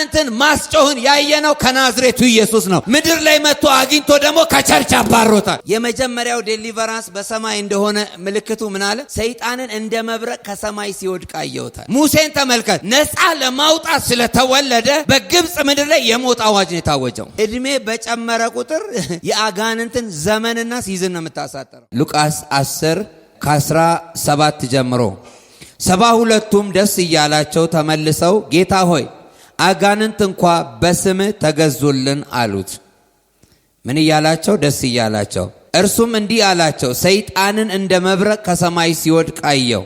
አጋንንትን ማስጮህን ያየነው ከናዝሬቱ ኢየሱስ ነው። ምድር ላይ መጥቶ አግኝቶ ደግሞ ከቸርች አባሮታል። የመጀመሪያው ዴሊቨራንስ በሰማይ እንደሆነ ምልክቱ ምን አለ? ሰይጣንን እንደ መብረቅ ከሰማይ ሲወድቅ አየሁታል። ሙሴን ተመልከት፣ ነፃ ለማውጣት ስለተወለደ በግብጽ ምድር ላይ የሞት አዋጅ ነው የታወጀው። እድሜ በጨመረ ቁጥር የአጋንንትን ዘመንና ሲዝን ነው የምታሳጠረው። ሉቃስ 10 ከ17 ጀምሮ 72ቱም ደስ እያላቸው ተመልሰው ጌታ ሆይ አጋንንት እንኳ በስምህ ተገዙልን አሉት። ምን እያላቸው? ደስ እያላቸው። እርሱም እንዲህ አላቸው፣ ሰይጣንን እንደ መብረቅ ከሰማይ ሲወድቅ አየሁ።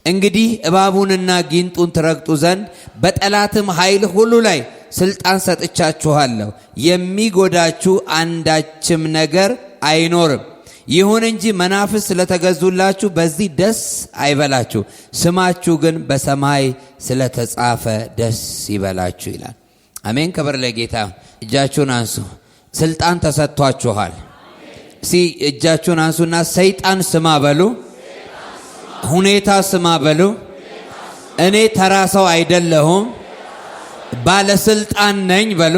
እንግዲህ እባቡንና ጊንጡን ትረግጡ ዘንድ በጠላትም ኃይል ሁሉ ላይ ስልጣን ሰጥቻችኋለሁ፣ የሚጎዳችሁ አንዳችም ነገር አይኖርም። ይሁን እንጂ መናፍስት ስለተገዙላችሁ በዚህ ደስ አይበላችሁ፣ ስማችሁ ግን በሰማይ ስለተጻፈ ደስ ይበላችሁ ይላል። አሜን። ክብር ለጌታ። እጃችሁን አንሱ። ስልጣን ተሰጥቷችኋል። እጃችሁን አንሱና ሰይጣን ስማ በሉ፣ ሁኔታ ስማ በሉ። እኔ ተራ ሰው አይደለሁም፣ ባለስልጣን ነኝ በሉ።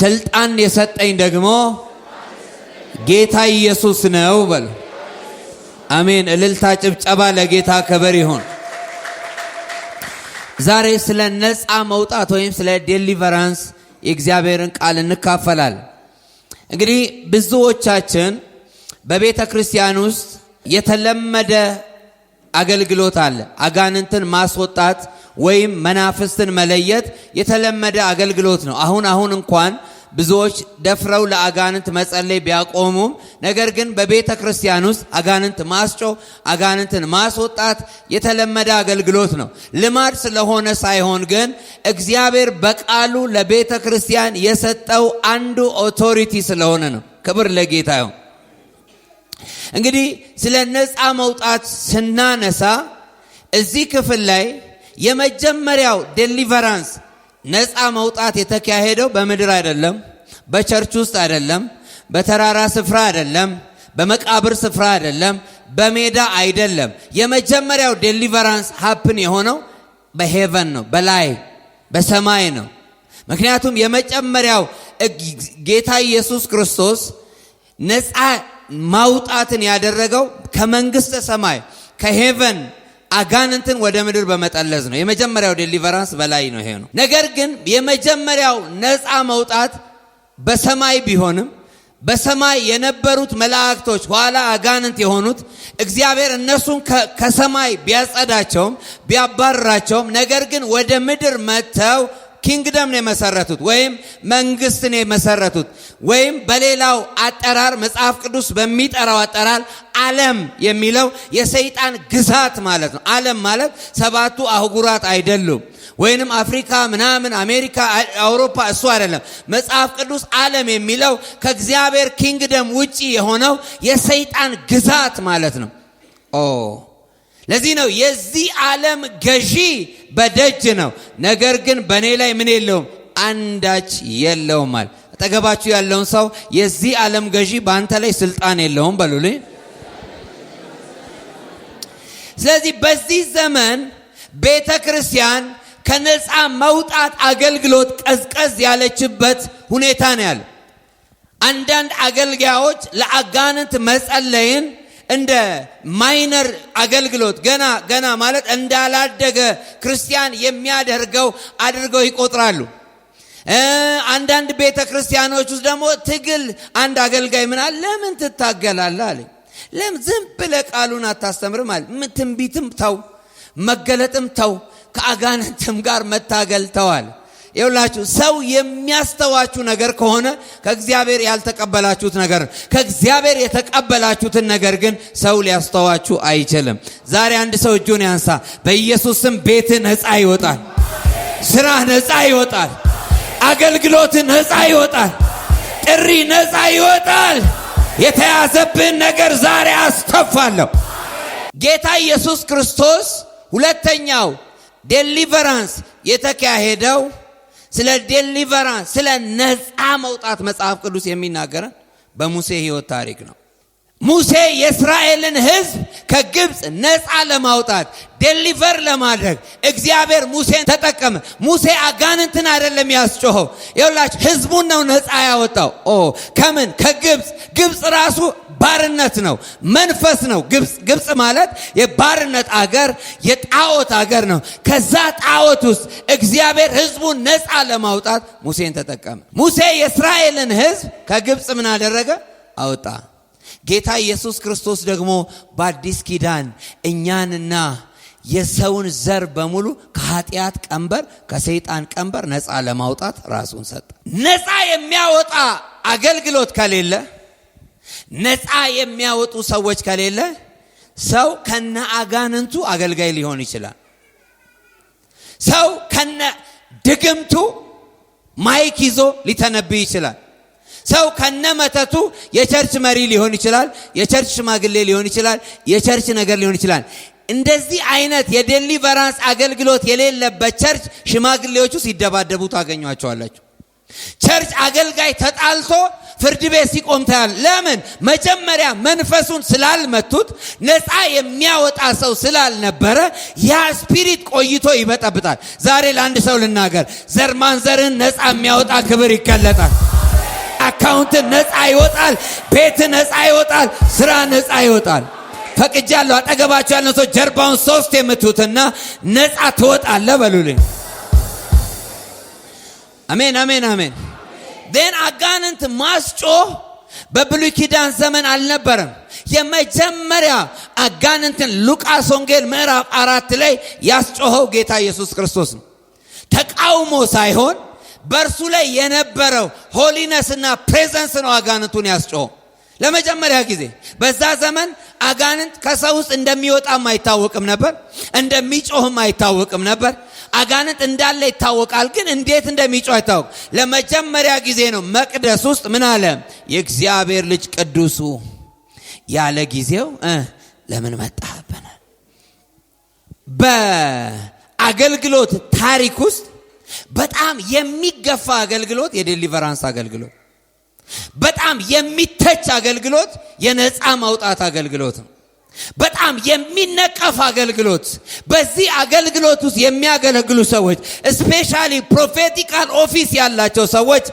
ስልጣን የሰጠኝ ደግሞ ጌታ ኢየሱስ ነው በሉ። አሜን። እልልታ ጭብጨባ ለጌታ ክብር ይሁን። ዛሬ ስለ ነፃ መውጣት ወይም ስለ ዴሊቨራንስ የእግዚአብሔርን ቃል እንካፈላለን። እንግዲህ ብዙዎቻችን በቤተ ክርስቲያን ውስጥ የተለመደ አገልግሎት አለ። አጋንንትን ማስወጣት ወይም መናፍስትን መለየት የተለመደ አገልግሎት ነው። አሁን እንኳን ብዙዎች ደፍረው ለአጋንንት መጸለይ ቢያቆሙም ነገር ግን በቤተ ክርስቲያን ውስጥ አጋንንት ማስጮህ፣ አጋንንትን ማስወጣት የተለመደ አገልግሎት ነው። ልማድ ስለሆነ ሳይሆን ግን እግዚአብሔር በቃሉ ለቤተ ክርስቲያን የሰጠው አንዱ ኦቶሪቲ ስለሆነ ነው። ክብር ለጌታ ይሁን። እንግዲህ ስለ ነፃ መውጣት ስናነሳ እዚህ ክፍል ላይ የመጀመሪያው ዴሊቨራንስ ነፃ መውጣት የተካሄደው በምድር አይደለም፣ በቸርች ውስጥ አይደለም፣ በተራራ ስፍራ አይደለም፣ በመቃብር ስፍራ አይደለም፣ በሜዳ አይደለም። የመጀመሪያው ዴሊቨራንስ ሀፕን የሆነው በሄቨን ነው፣ በላይ በሰማይ ነው። ምክንያቱም የመጀመሪያው ጌታ ኢየሱስ ክርስቶስ ነፃ ማውጣትን ያደረገው ከመንግስተ ሰማይ ከሄቨን አጋንንትን ወደ ምድር በመጠለዝ ነው። የመጀመሪያው ዴሊቨራንስ በላይ ነው። ይሄ ነው። ነገር ግን የመጀመሪያው ነፃ መውጣት በሰማይ ቢሆንም በሰማይ የነበሩት መላእክቶች ኋላ አጋንንት የሆኑት እግዚአብሔር እነሱን ከሰማይ ቢያጸዳቸውም ቢያባርራቸውም ነገር ግን ወደ ምድር መጥተው ኪንግደም ነው የመሰረቱት ወይም መንግስት ነው የመሰረቱት ወይም በሌላው አጠራር መጽሐፍ ቅዱስ በሚጠራው አጠራር ዓለም የሚለው የሰይጣን ግዛት ማለት ነው። ዓለም ማለት ሰባቱ አህጉራት አይደሉም፣ ወይንም አፍሪካ ምናምን አሜሪካ አውሮፓ እሱ አይደለም። መጽሐፍ ቅዱስ ዓለም የሚለው ከእግዚአብሔር ኪንግደም ውጪ የሆነው የሰይጣን ግዛት ማለት ነው። ለዚህ ነው የዚህ ዓለም ገዢ በደጅ ነው፣ ነገር ግን በእኔ ላይ ምን የለውም? አንዳች የለውም ማለት። አጠገባችሁ ያለውን ሰው የዚህ ዓለም ገዢ በአንተ ላይ ስልጣን የለውም በሉልኝ። ስለዚህ በዚህ ዘመን ቤተ ክርስቲያን ከነፃ መውጣት አገልግሎት ቀዝቀዝ ያለችበት ሁኔታ ነው ያለው። አንዳንድ አገልጋዮች ለአጋንንት መጸለይን እንደ ማይነር አገልግሎት ገና ማለት እንዳላደገ ክርስቲያን የሚያደርገው አድርገው ይቆጥራሉ። አንዳንድ ቤተ ክርስቲያኖች ውስጥ ደግሞ ትግል አንድ አገልጋይ ምን አለ፣ ለምን ትታገላለህ አለ። ለምን ዝም ብለህ ቃሉን አታስተምርም አለ። ትንቢትም ተው፣ መገለጥም ተው፣ ከአጋንንትም ጋር መታገል ተዋል። ይኸውላችሁ ሰው የሚያስተዋችሁ ነገር ከሆነ ከእግዚአብሔር ያልተቀበላችሁት ነገር፣ ከእግዚአብሔር የተቀበላችሁትን ነገር ግን ሰው ሊያስተዋችሁ አይችልም። ዛሬ አንድ ሰው እጁን ያንሳ። በኢየሱስ ስም ቤት ነፃ ይወጣል፣ ስራ ነፃ ይወጣል፣ አገልግሎት ነፃ ይወጣል፣ ጥሪ ነፃ ይወጣል። የተያዘብን ነገር ዛሬ አስተፋለሁ። ጌታ ኢየሱስ ክርስቶስ ሁለተኛው ዴሊቨራንስ የተካሄደው ስለ ዴሊቨራንስ ስለ ነፃ መውጣት መጽሐፍ ቅዱስ የሚናገረን በሙሴ ሕይወት ታሪክ ነው። ሙሴ የእስራኤልን ሕዝብ ከግብፅ ነፃ ለማውጣት ዴሊቨር ለማድረግ እግዚአብሔር ሙሴን ተጠቀመ። ሙሴ አጋንንትን አይደለም ያስጮኸው፣ ይኸውላችሁ ሕዝቡን ነው ነፃ ያወጣው። ከምን? ከግብፅ። ግብፅ ራሱ ባርነት ነው፣ መንፈስ ነው። ግብፅ ማለት የባርነት አገር፣ የጣዖት አገር ነው። ከዛ ጣዖት ውስጥ እግዚአብሔር ሕዝቡን ነፃ ለማውጣት ሙሴን ተጠቀመ። ሙሴ የእስራኤልን ሕዝብ ከግብፅ ምን አደረገ? አወጣ። ጌታ ኢየሱስ ክርስቶስ ደግሞ በአዲስ ኪዳን እኛንና የሰውን ዘር በሙሉ ከኃጢአት ቀንበር፣ ከሰይጣን ቀንበር ነፃ ለማውጣት ራሱን ሰጠ። ነፃ የሚያወጣ አገልግሎት ከሌለ፣ ነፃ የሚያወጡ ሰዎች ከሌለ ሰው ከነ አጋንንቱ አገልጋይ ሊሆን ይችላል። ሰው ከነ ድግምቱ ማይክ ይዞ ሊተነብይ ይችላል። ሰው ከነመተቱ የቸርች መሪ ሊሆን ይችላል። የቸርች ሽማግሌ ሊሆን ይችላል። የቸርች ነገር ሊሆን ይችላል። እንደዚህ አይነት የዴሊቨራንስ አገልግሎት የሌለበት ቸርች ሽማግሌዎቹ ሲደባደቡ ታገኟቸዋላችሁ። ቸርች አገልጋይ ተጣልቶ ፍርድ ቤት ሲቆም ታያል። ለምን? መጀመሪያ መንፈሱን ስላልመቱት፣ ነፃ የሚያወጣ ሰው ስላልነበረ ያ ስፒሪት ቆይቶ ይበጠብጣል። ዛሬ ለአንድ ሰው ልናገር፣ ዘር ማንዘርን ነፃ የሚያወጣ ክብር ይገለጣል። አካውንት ነፃ ይወጣል። ቤት ነፃ ይወጣል። ስራ ነፃ ይወጣል። ፈቅጃለሁ። አጠገባቸው ያለው ሰው ጀርባውን 3 የምትውትና ነፃ ትወጣለህ በሉልኝ። አሜን አሜን አሜን። ደን አጋንንት ማስጮህ በብሉይ ኪዳን ዘመን አልነበረም። የመጀመሪያ አጋንንትን ሉቃስ ወንጌል ምዕራፍ 4 ላይ ያስጮኸው ጌታ ኢየሱስ ክርስቶስ ነው። ተቃውሞ ሳይሆን በእርሱ ላይ የነበረው ሆሊነስና ፕሬዘንስ ነው አጋንንቱን ያስጮኸው። ለመጀመሪያ ጊዜ በዛ ዘመን አጋንንት ከሰው ውስጥ እንደሚወጣም አይታወቅም ነበር፣ እንደሚጮህም አይታወቅም ነበር። አጋንንት እንዳለ ይታወቃል፣ ግን እንዴት እንደሚጮህ አይታወቅ። ለመጀመሪያ ጊዜ ነው መቅደስ ውስጥ ምን አለ? የእግዚአብሔር ልጅ ቅዱሱ ያለ ጊዜው ለምን መጣህብን? በአገልግሎት ታሪክ ውስጥ በጣም የሚገፋ አገልግሎት የዴሊቨራንስ አገልግሎት፣ በጣም የሚተች አገልግሎት የነፃ ማውጣት አገልግሎት ነው። በጣም የሚነቀፍ አገልግሎት። በዚህ አገልግሎት ውስጥ የሚያገለግሉ ሰዎች ስፔሻሊ ፕሮፌቲካል ኦፊስ ያላቸው ሰዎች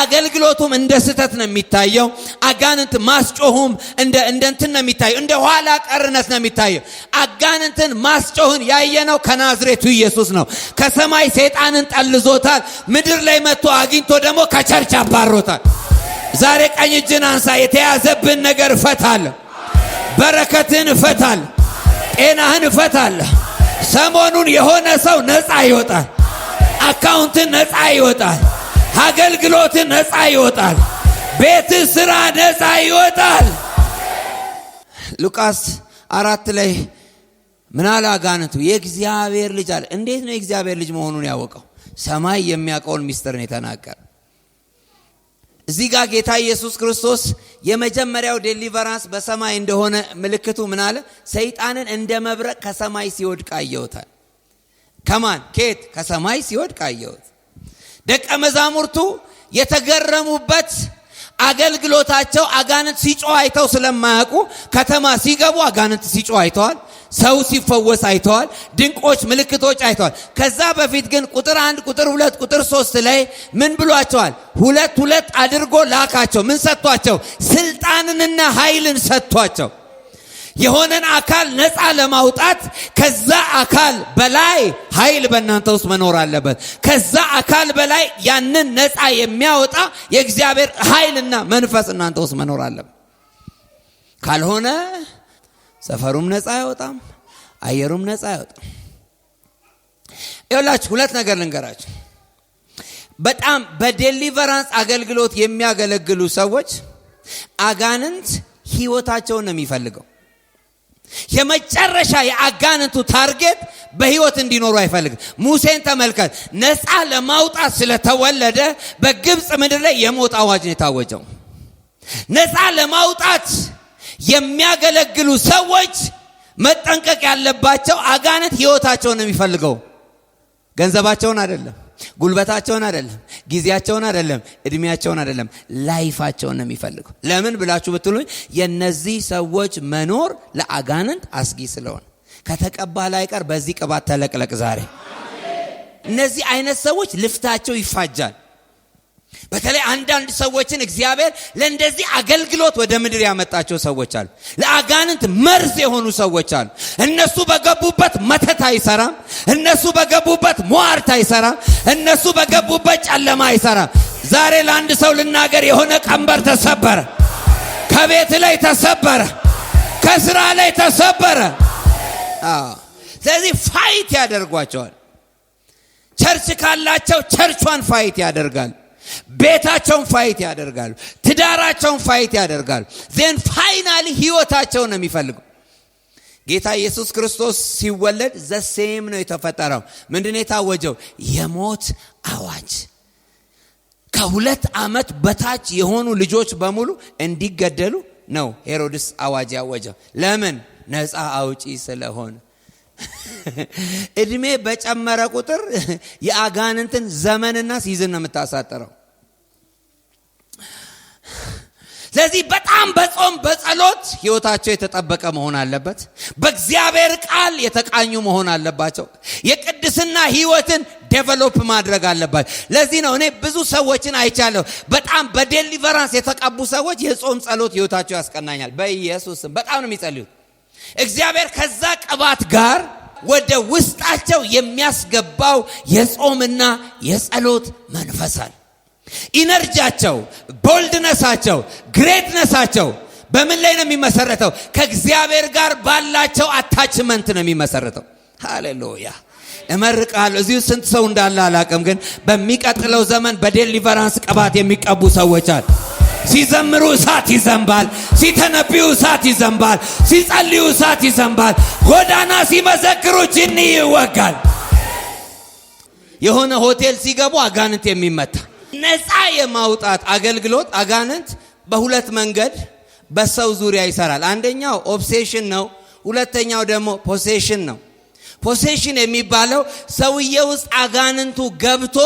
አገልግሎቱም እንደ ስህተት ነው የሚታየው። አጋንንት ማስጮሁም እንደ እንትን ነው የሚታየው፣ እንደ ኋላ ቀርነት ነው የሚታየው። አጋንንትን ማስጮህን ያየነው ከናዝሬቱ ኢየሱስ ነው። ከሰማይ ሰይጣንን ጠልዞታል። ምድር ላይ መጥቶ አግኝቶ ደግሞ ከቸርች አባሮታል። ዛሬ ቀኝ እጅን አንሳ። የተያዘብን ነገር እፈታለሁ። በረከትን እፈታለሁ። ጤናህን እፈታለሁ። ሰሞኑን የሆነ ሰው ነፃ ይወጣል። አካውንትን ነፃ ይወጣል። አገልግሎትን ነፃ ይወጣል። ቤት ስራ ነፃ ይወጣል። ሉቃስ 4 ላይ ምን አለ አጋንንቱ? የእግዚአብሔር ልጅ አለ። እንዴት ነው የእግዚአብሔር ልጅ መሆኑን ያወቀው? ሰማይ የሚያውቀውን ሚስጥር ነው የተናገረ። እዚህ ጋር ጌታ ኢየሱስ ክርስቶስ የመጀመሪያው ዴሊቨራንስ በሰማይ እንደሆነ ምልክቱ ምን አለ? ሰይጣንን እንደ መብረቅ ከሰማይ ሲወድቅ አየሁታል። ከማን? ከየት? ከሰማይ ሲወድቅ አየሁት። ደቀ መዛሙርቱ የተገረሙበት አገልግሎታቸው አጋንንት ሲጮህ አይተው ስለማያውቁ ከተማ ሲገቡ አጋንንት ሲጮህ አይተዋል። ሰው ሲፈወስ አይተዋል። ድንቆች ምልክቶች አይተዋል። ከዛ በፊት ግን ቁጥር 1 ቁጥር 2 ቁጥር 3 ላይ ምን ብሏቸዋል? 2 አድርጎ ላካቸው። ምን ሰጥቷቸው? ስልጣንንና ኃይልን ሰጥቷቸው። የሆነን አካል ነፃ ለማውጣት ከዛ አካል በላይ ኃይል በእናንተ ውስጥ መኖር አለበት። ከዛ አካል በላይ ያንን ነፃ የሚያወጣ የእግዚአብሔር ኃይልና መንፈስ እናንተ ውስጥ መኖር አለበት። ካልሆነ ሰፈሩም ነፃ አይወጣም፣ አየሩም ነፃ አይወጣም። ይኸውላችሁ 2 ነገር ልንገራችሁ። በጣም በዴሊቨራንስ አገልግሎት የሚያገለግሉ ሰዎች አጋንንት ህይወታቸውን ነው የሚፈልገው። የመጨረሻ የአጋንንቱ ታርጌት በህይወት እንዲኖሩ አይፈልግም። ሙሴን ተመልከት። ነፃ ለማውጣት ስለተወለደ በግብፅ ምድር ላይ የሞት አዋጅ ነው የታወጀው። ነፃ ለማውጣት የሚያገለግሉ ሰዎች መጠንቀቅ ያለባቸው አጋንንት ህይወታቸውን ነው የሚፈልገው፣ ገንዘባቸውን አይደለም። ጉልበታቸውን አይደለም፣ ጊዜያቸውን አይደለም፣ እድሜያቸውን አይደለም፣ ላይፋቸውን ነው የሚፈልገው። ለምን ብላችሁ ብትሉኝ የነዚህ ሰዎች መኖር ለአጋንንት አስጊ ስለሆነ ከተቀባ ላይ ቀር በዚህ ቅባት ተለቅለቅ ዛሬ። እነዚህ አይነት ሰዎች ልፍታቸው ይፋጃል። በተለይ አንዳንድ ሰዎችን እግዚአብሔር ለእንደዚህ አገልግሎት ወደ ምድር ያመጣቸው ሰዎች አሉ። ለአጋንንት መርዝ የሆኑ ሰዎች አሉ። እነሱ በገቡበት መተት አይሰራም። እነሱ በገቡበት ሟርት አይሰራም። እነሱ በገቡበት ጨለማ አይሰራም። ዛሬ ለአንድ ሰው ልናገር፣ የሆነ ቀንበር ተሰበረ። ከቤት ላይ ተሰበረ። ከስራ ላይ ተሰበረ። ስለዚህ ፋይት ያደርጓቸዋል። ቸርች ካላቸው ቸርቿን ፋይት ያደርጋል። ቤታቸውን ፋይት ያደርጋሉ። ትዳራቸውን ፋይት ያደርጋሉ። ዘን ፋይናሊ ህይወታቸውን ነው የሚፈልጉ። ጌታ ኢየሱስ ክርስቶስ ሲወለድ ዘሴም ነው የተፈጠረው። ምንድነው የታወጀው? የሞት አዋጅ። ከ2 ዓመት በታች የሆኑ ልጆች በሙሉ እንዲገደሉ ነው ሄሮድስ አዋጅ ያወጀው። ለምን? ነፃ አውጪ ስለሆነ። እድሜ በጨመረ ቁጥር የአጋንንትን ዘመንና ሲዝን ነው የምታሳጥረው። ስለዚህ በጣም በጾም በጸሎት ህይወታቸው የተጠበቀ መሆን አለበት። በእግዚአብሔር ቃል የተቃኙ መሆን አለባቸው። የቅድስና ህይወትን ዴቨሎፕ ማድረግ አለባቸው። ለዚህ ነው እኔ ብዙ ሰዎችን አይቻለሁ። በጣም በዴሊቨራንስ የተቀቡ ሰዎች የጾም ጸሎት ህይወታቸው ያስቀናኛል። በኢየሱስም በጣም ነው የሚጸልዩት። እግዚአብሔር ከዛ ቅባት ጋር ወደ ውስጣቸው የሚያስገባው የጾምና የጸሎት መንፈሳል ኢነርጂያቸው፣ ቦልድነሳቸው፣ ግሬትነሳቸው በምን ላይ ነው የሚመሰረተው? ከእግዚአብሔር ጋር ባላቸው አታችመንት ነው የሚመሰረተው። ሃሌሉያ። እመርቃለሁ። እዚሁ ስንት ሰው እንዳለ አላውቅም፣ ግን በሚቀጥለው ዘመን በዴሊቨራንስ ቅባት የሚቀቡ ሰዎች አሉ። ሲዘምሩ እሳት ይዘንባል፣ ሲተነብዩ እሳት ይዘንባል፣ ሲጸልዩ እሳት ይዘንባል፣ ጎዳና ሲመሰክሩ ጅኒ ይወጋል። የሆነ ሆቴል ሲገቡ አጋንንት የሚመታ ነፃ የማውጣት አገልግሎት አጋንንት በሁለት መንገድ በሰው ዙሪያ ይሰራል። አንደኛው ኦብሴሽን ነው፣ ሁለተኛው ደግሞ ፖሴሽን ነው። ፖሴሽን የሚባለው ሰውየው ውስጥ አጋንንቱ ገብቶ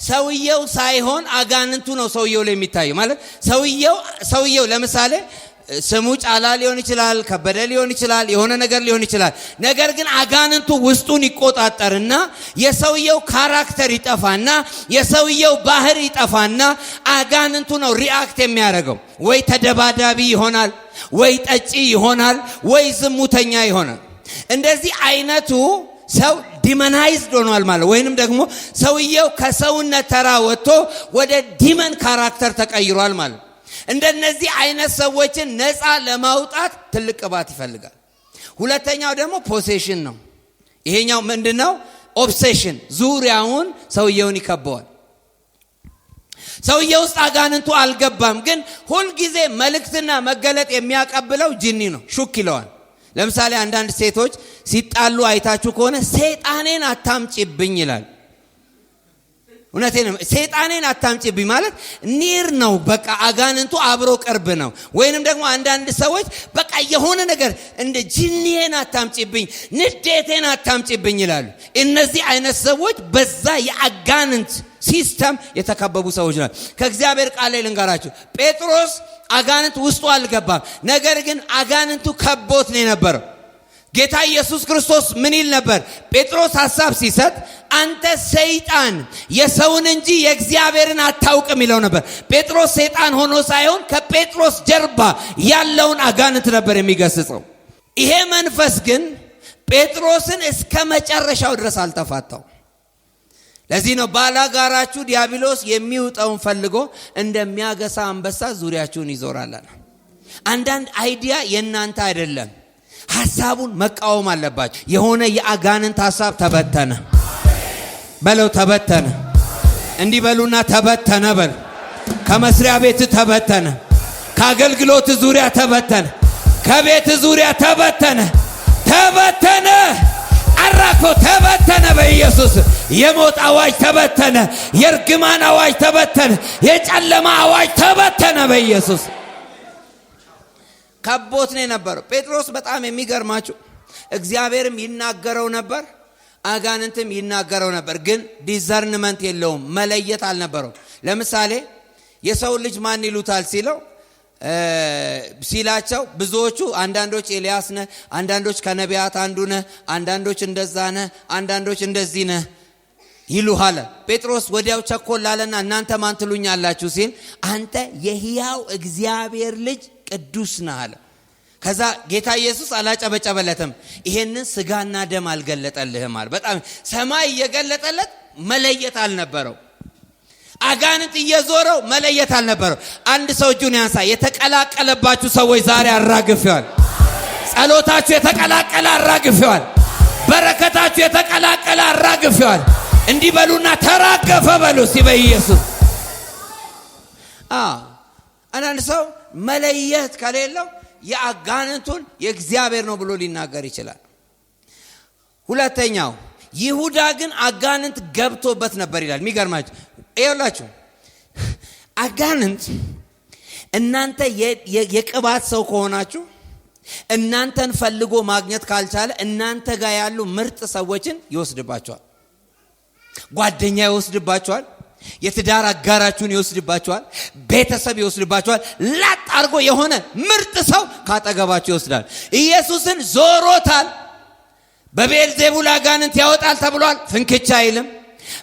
ሰውየው ሳይሆን አጋንንቱ ነው ሰውየው ላይ የሚታየው። ማለት ሰውየው ለምሳሌ ስሙ ጫላ ሊሆን ይችላል፣ ከበደ ሊሆን ይችላል፣ የሆነ ነገር ሊሆን ይችላል። ነገር ግን አጋንንቱ ውስጡን ይቆጣጠርና የሰውየው ካራክተር ይጠፋና የሰውየው ባህሪ ይጠፋና አጋንንቱ ነው ሪአክት የሚያደርገው። ወይ ተደባዳቢ ይሆናል፣ ወይ ጠጪ ይሆናል፣ ወይ ዝሙተኛ ይሆናል። እንደዚህ አይነቱ ሰው ዲመናይዝድ ሆኗል ማለት፣ ወይንም ደግሞ ሰውየው ከሰውነት ተራ ወጥቶ ወደ ዲመን ካራክተር ተቀይሯል ማለት። እንደነዚህ አይነት ሰዎችን ነፃ ለማውጣት ትልቅ ቅባት ይፈልጋል። ሁለተኛው ደግሞ ፖሴሽን ነው። ይሄኛው ምንድነው? ኦብሴሽን። ዙሪያውን ሰውየውን ይከበዋል። ሰውየው ውስጥ አጋንንቱ አልገባም፣ ግን ሁልጊዜ መልእክትና መገለጥ የሚያቀብለው ጂኒ ነው። ሹክ ይለዋል። ለምሳሌ አንዳንድ ሴቶች ሲጣሉ አይታችሁ ከሆነ ሰይጣኔን አታምጪብኝ ይላል። እውነቴን ነው። ሰይጣኔን አታምጪብኝ ማለት ኒር ነው። በቃ አጋንንቱ አብሮ ቅርብ ነው። ወይንም ደግሞ አንዳንድ ሰዎች በቃ የሆነ ነገር እንደ ጂኒዬን አታምጪብኝ፣ ንዴቴን አታምጪብኝ ይላሉ። እነዚህ አይነት ሰዎች በዛ የአጋንንት ሲስተም የተከበቡ ሰዎች ናቸው። ከእግዚአብሔር ቃል ላይ ልንገራችሁ፣ ጴጥሮስ አጋንንት ውስጡ አልገባም፣ ነገር ግን አጋንንቱ ከቦት ነው የነበረው። ጌታ ኢየሱስ ክርስቶስ ምን ይል ነበር? ጴጥሮስ ሐሳብ ሲሰጥ አንተ ሰይጣን የሰውን እንጂ የእግዚአብሔርን አታውቅም ይለው ነበር። ጴጥሮስ ሰይጣን ሆኖ ሳይሆን ከጴጥሮስ ጀርባ ያለውን አጋንንት ነበር የሚገስጸው። ይሄ መንፈስ ግን ጴጥሮስን እስከ መጨረሻው ድረስ አልተፋታው። ለዚህ ነው ባላጋራችሁ ዲያብሎስ የሚውጠውን ፈልጎ እንደሚያገሳ አንበሳ ዙሪያችሁን ይዞራል። አንዳንድ አይዲያ የናንተ አይደለም፣ ሐሳቡን መቃወም አለባችሁ። የሆነ የአጋንንት ሐሳብ ተበተነ በለው፣ ተበተነ። እንዲህ በሉና ተበተነ በል። ከመስሪያ ቤት ተበተነ፣ ከአገልግሎት ዙሪያ ተበተነ፣ ከቤት ዙሪያ ተበተነ። ተበተነ፣ አራኮ ተበተነ። በኢየሱስ የሞት አዋጅ ተበተነ፣ የርግማን አዋጅ ተበተነ፣ የጨለማ አዋጅ ተበተነ በኢየሱስ። ከቦት ነው የነበረው ጴጥሮስ። በጣም የሚገርማችሁ እግዚአብሔርም ይናገረው ነበር፣ አጋንንትም ይናገረው ነበር፣ ግን ዲዘርንመንት የለውም፣ መለየት አልነበረው። ለምሳሌ የሰው ልጅ ማን ይሉታል ሲላቸው ብዙዎቹ አንዳንዶች ኤልያስ ነህ፣ አንዳንዶች ከነቢያት አንዱ ነህ፣ አንዳንዶች እንደዛ ነህ፣ አንዳንዶች እንደዚህ ነህ ይሉሃል። ጴጥሮስ ወዲያው ቸኮላለና እናንተ ማን ትሉኛላችሁ ሲል አንተ የሕያው እግዚአብሔር ልጅ ቅዱስ ነህ አለ። ከዛ ጌታ ኢየሱስ አላጨበጨበለትም። ይሄንን ስጋና ደም አልገለጠልህም አለ። በጣም ሰማይ እየገለጠለት መለየት አልነበረው። አጋንንት እየዞረው መለየት አልነበረው። አንድ ሰው እጁን ያንሳ። የተቀላቀለባችሁ ሰዎች ዛሬ አራግፈዋል። ጸሎታችሁ የተቀላቀለ አራግፈዋል። በረከታችሁ የተቀላቀለ አራግፈዋል። እንዲህ በሉና ተራገፈ በሉ እስቲ በኢየሱስ። አንዳንድ ሰው መለየት ከሌለው የአጋንንቱን የእግዚአብሔር ነው ብሎ ሊናገር ይችላል። ሁለተኛው ይሁዳ ግን አጋንንት ገብቶበት ነበር ይላል። የሚገርማችሁ ይኸውላችሁ አጋንንት እናንተ የቅባት ሰው ከሆናችሁ እናንተን ፈልጎ ማግኘት ካልቻለ እናንተ ጋር ያሉ ምርጥ ሰዎችን ይወስድባቸዋል። ጓደኛ ይወስድባቸዋል። የትዳር አጋራችሁን ይወስድባቸዋል። ቤተሰብ ይወስድባቸዋል። ላጥ አርጎ የሆነ ምርጥ ሰው ካጠገባችሁ ይወስዳል። ኢየሱስን ዞሮታል። በቤልዜቡል አጋንንት ያወጣል ተብሏል። ፍንክቻ አይልም።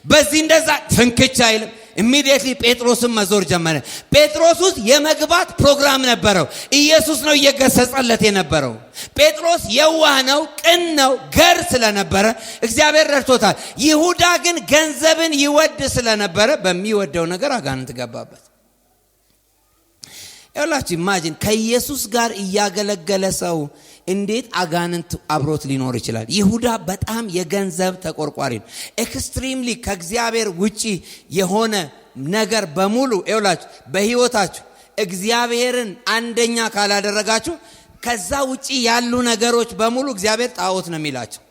በዚህ እንደዛ ፍንክቻ አይልም። ኢሚዲየትሊ ጴጥሮስን መዞር ጀመረ። ጴጥሮስ ውስጥ የመግባት ፕሮግራም ነበረው። ኢየሱስ ነው እየገሰጸለት የነበረው። ጴጥሮስ የዋህ ነው፣ ቅን ነው፣ ገር ስለነበረ እግዚአብሔር ረድቶታል። ይሁዳ ግን ገንዘብን ይወድ ስለነበረ በሚወደው ነገር አጋንንት ገባበት። ይኸውላችሁ ኢማጂን ከኢየሱስ ጋር እያገለገለ ሰው እንዴት አጋንንት አብሮት ሊኖር ይችላል? ይሁዳ በጣም የገንዘብ ተቆርቋሪ ነው። ኤክስትሪምሊ ከእግዚአብሔር ውጪ የሆነ ነገር በሙሉ ይኸውላችሁ በህይወታችሁ እግዚአብሔርን አንደኛ ካላደረጋችሁ ከዛ ውጪ ያሉ ነገሮች በሙሉ እግዚአብሔር ጣዖት ነው የሚላቸው።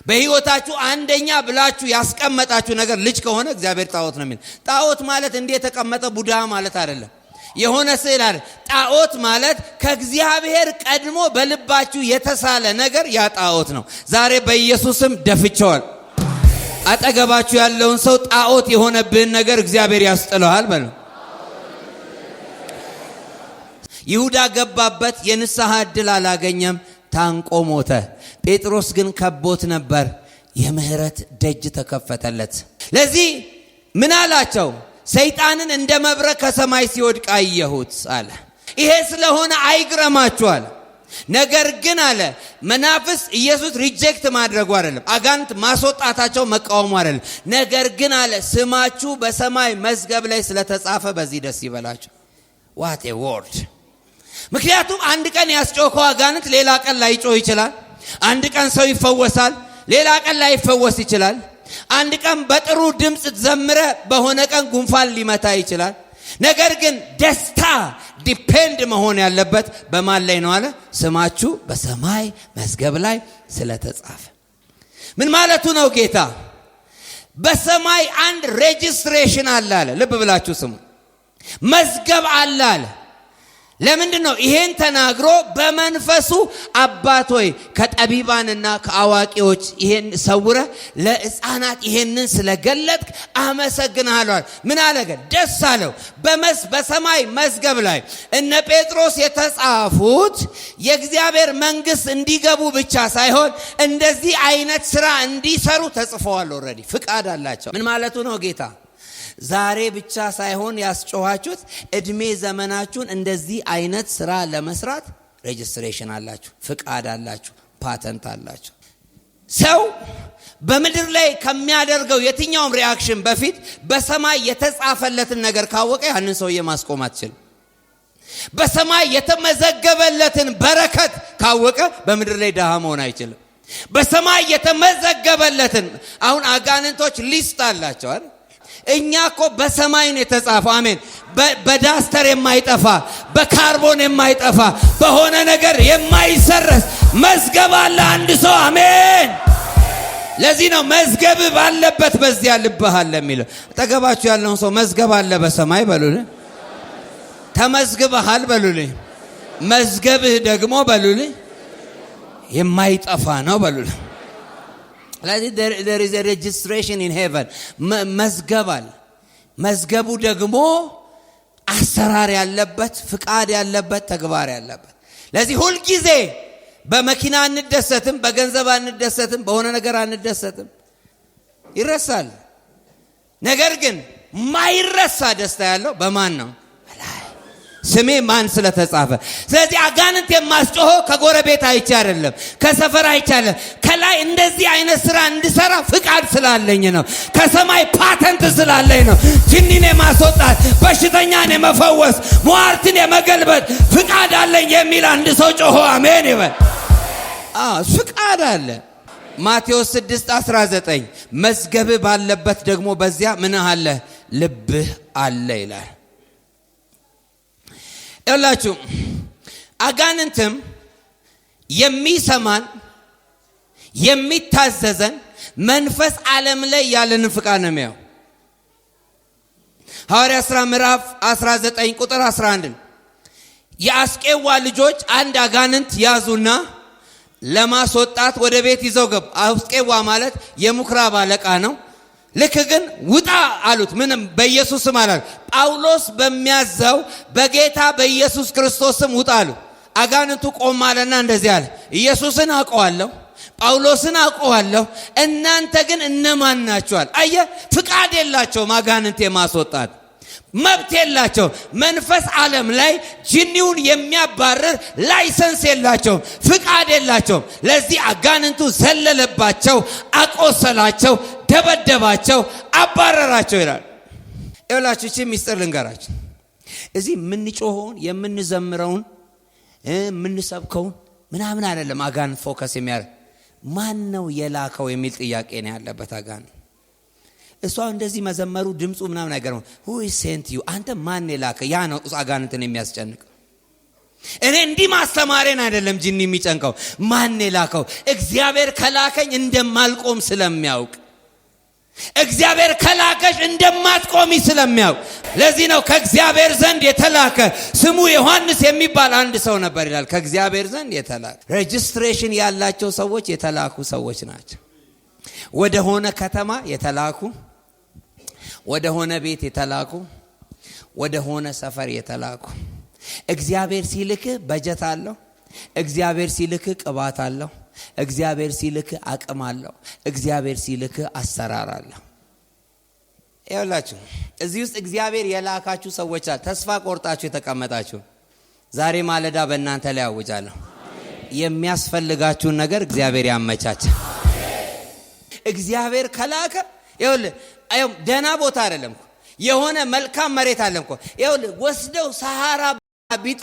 በህይወታችሁ አንደኛ ብላችሁ ያስቀመጣችሁ ነገር ልጅ ከሆነ እግዚአብሔር ጣዖት ነው የሚል። ጣዖት ማለት እንደ የተቀመጠ ቡዳ ማለት አይደለም። የሆነ ስዕል አይደል። ጣዖት ማለት ከእግዚአብሔር ቀድሞ በልባችሁ የተሳለ ነገር ያ ጣዖት ነው። ዛሬ በኢየሱስም ደፍቸዋል። አጠገባችሁ ያለውን ሰው ጣዖት የሆነብህን ነገር እግዚአብሔር ያስጥለዋል በሉ። ይሁዳ ገባበት። የንስሐ ዕድል አላገኘም። ታንቆ ሞተ። ጴጥሮስ ግን ከቦት ነበር። የምህረት ደጅ ተከፈተለት። ለዚህ ምን አላቸው? ሰይጣንን እንደ መብረቅ ከሰማይ ሲወድቅ አየሁት አለ። ይሄ ስለሆነ አይግረማችሁ አለ። ነገር ግን አለ መናፍስ ኢየሱስ ሪጀክት ማድረጉ አይደለም፣ አጋንንት ማስወጣታቸው መቃወሙ አይደለም። ነገር ግን አለ ስማችሁ በሰማይ መዝገብ ላይ ስለተጻፈ በዚህ ደስ ይበላችሁ። ዋት ኤ ወርድ! ምክንያቱም አንድ ቀን ያስጮኸው አጋንንት ሌላ ቀን ላይጮህ ይችላል። አንድ ቀን ሰው ይፈወሳል፣ ሌላ ቀን ላይፈወስ ይችላል። አንድ ቀን በጥሩ ድምጽ ዘምረ በሆነ ቀን ጉንፋን ሊመታ ይችላል። ነገር ግን ደስታ ዲፔንድ መሆን ያለበት በማን ላይ ነው አለ? ስማችሁ በሰማይ መዝገብ ላይ ስለተጻፈ። ምን ማለቱ ነው ጌታ? በሰማይ አንድ ሬጂስትሬሽን አለ አለ። ልብ ብላችሁ ስሙ። መዝገብ አለ አለ። ለምንድን ነው ይሄን ተናግሮ በመንፈሱ አባት ሆይ ከጠቢባንና ከአዋቂዎች ይሄን ሰውረ ለሕፃናት ይሄንን ስለገለጥክ አመሰግናለሁ። ምን አለገ? ደስ አለው። በሰማይ መዝገብ ላይ እነ ጴጥሮስ የተጻፉት የእግዚአብሔር መንግስት እንዲገቡ ብቻ ሳይሆን እንደዚህ አይነት ስራ እንዲሰሩ ተጽፈዋል። ኦሬዲ ፍቃድ አላቸው። ምን ማለቱ ነው ጌታ? ዛሬ ብቻ ሳይሆን ያስጮኻችሁት እድሜ ዘመናችሁን እንደዚህ አይነት ስራ ለመስራት ሬጂስትሬሽን አላችሁ፣ ፍቃድ አላችሁ፣ ፓተንት አላችሁ። ሰው በምድር ላይ ከሚያደርገው የትኛውም ሪአክሽን በፊት በሰማይ የተጻፈለትን ነገር ካወቀ ያንን ሰውዬ ማስቆም አትችልም። በሰማይ የተመዘገበለትን በረከት ካወቀ በምድር ላይ ድሃ መሆን አይችልም። በሰማይ የተመዘገበለትን አሁን አጋንንቶች ሊስት አላቸው አይደል? እኛ እኮ በሰማይ ነው የተጻፈው። አሜን። በዳስተር የማይጠፋ በካርቦን የማይጠፋ በሆነ ነገር የማይሰረስ መዝገብ አለ አንድ ሰው። አሜን። ለዚህ ነው መዝገብ ባለበት በዚያ ልብህ አለ የሚለው። አጠገባችሁ ያለውን ሰው መዝገብ አለ በሰማይ በሉልኝ። ተመዝግበሃል በሉልኝ። መዝገብህ ደግሞ በሉልኝ የማይጠፋ ነው በሉልኝ። there is a registration in heaven መዝገባል መዝገቡ ደግሞ አሰራር ያለበት ፍቃድ ያለበት ተግባር ያለበት ለዚህ ሁሉ ጊዜ በመኪና አንደሰትም በገንዘብ አንደሰትም በሆነ ነገር አንደሰትም ይረሳል ነገር ግን ማይረሳ ደስታ ያለው በማን ነው ስሜ ማን ስለተጻፈ ስለዚህ አጋንንት የማስጮኸው ከጎረቤት አይቻ አይደለም ከሰፈር አይቻለም ከላይ እንደዚህ አይነት ስራ እንድሰራ ፍቃድ ስላለኝ ነው ከሰማይ ፓተንት ስላለኝ ነው ጅኒን የማስወጣት በሽተኛን የመፈወስ ሟርትን የመገልበጥ ፍቃድ አለኝ የሚል አንድ ሰው ጮሆ አሜን ይበል ፍቃድ አለ ማቴዎስ 6:19 መዝገብ ባለበት ደግሞ በዚያ ምን አለ ልብህ አለ ይላል እላችሁ አጋንንትም የሚሰማን የሚታዘዘን መንፈስ ዓለም ላይ ያለን ፍቃድ ነው የሚያው ሐዋርያት ሥራ ምዕራፍ 19 ቁጥር 11 የአስቄዋ ልጆች አንድ አጋንንት ያዙና ለማስወጣት ወደ ቤት ይዘው ገቡ አስቄዋ ማለት የምኩራብ አለቃ ነው ልክ ግን ውጣ አሉት ምንም በኢየሱስ ስም አላሉ ጳውሎስ በሚያዘው በጌታ በኢየሱስ ክርስቶስ ስም ውጣ አሉ አጋንንቱ ቆማለና እንደዚህ አለ ኢየሱስን አውቀዋለሁ ጳውሎስን አውቀዋለሁ እናንተ ግን እነማን ናችኋል አየ ፍቃድ የላቸውም አጋንንት የማስወጣት መብት የላቸው መንፈስ ዓለም ላይ ጂኒውን የሚያባርር ላይሰንስ የላቸው ፍቃድ የላቸው ለዚህ አጋንንቱ ዘለለባቸው አቆሰላቸው ደበደባቸው አባረራቸው ይላል ይላችሁ እቺ ሚስጥር ልንገራችሁ እዚህ ምንጮኸውን የምንዘምረውን ምንሰብከውን ምናምን አይደለም አጋንንት ፎከስ የሚያደርግ ማን ነው የላከው የሚል ጥያቄ ነው ያለበት አጋንንት እሷ እንደዚህ መዘመሩ ድምጹ ምናምን አይገርም who is sent you አንተ ማን የላከ ያ ነው አጋንንትን የሚያስጨንቅ እኔ እንዲህ ማስተማሬን አይደለም ጂኒ የሚጨንቀው ማን የላከው እግዚአብሔር ከላከኝ እንደማልቆም ስለሚያውቅ እግዚአብሔር ከላከሽ እንደማትቆሚ ስለሚያውቅ ለዚህ ነው ከእግዚአብሔር ዘንድ የተላከ ስሙ ዮሐንስ የሚባል አንድ ሰው ነበር ይላል ከእግዚአብሔር ዘንድ የተላከ ሬጅስትሬሽን ያላቸው ሰዎች የተላኩ ሰዎች ናቸው ወደ ሆነ ከተማ የተላኩ ወደ ሆነ ቤት የተላኩ ወደ ሆነ ሰፈር የተላኩ እግዚአብሔር ሲልክ በጀት አለው እግዚአብሔር ሲልክ ቅባት አለው እግዚአብሔር ሲልክ አቅም አለው እግዚአብሔር ሲልክ አሰራር አለው ይኸውላችሁ እዚህ ውስጥ እግዚአብሔር የላካችሁ ሰዎች ተስፋ ቆርጣችሁ የተቀመጣችሁ ዛሬ ማለዳ በእናንተ ላይ አውጃለሁ የሚያስፈልጋችሁን ነገር እግዚአብሔር ያመቻች እግዚአብሔር ከላከ ይኸውልህ ደህና ቦታ አይደለም የሆነ መልካም መሬት አለምኮ ይኸውልህ ወስደው ሰሃራ ቢጥ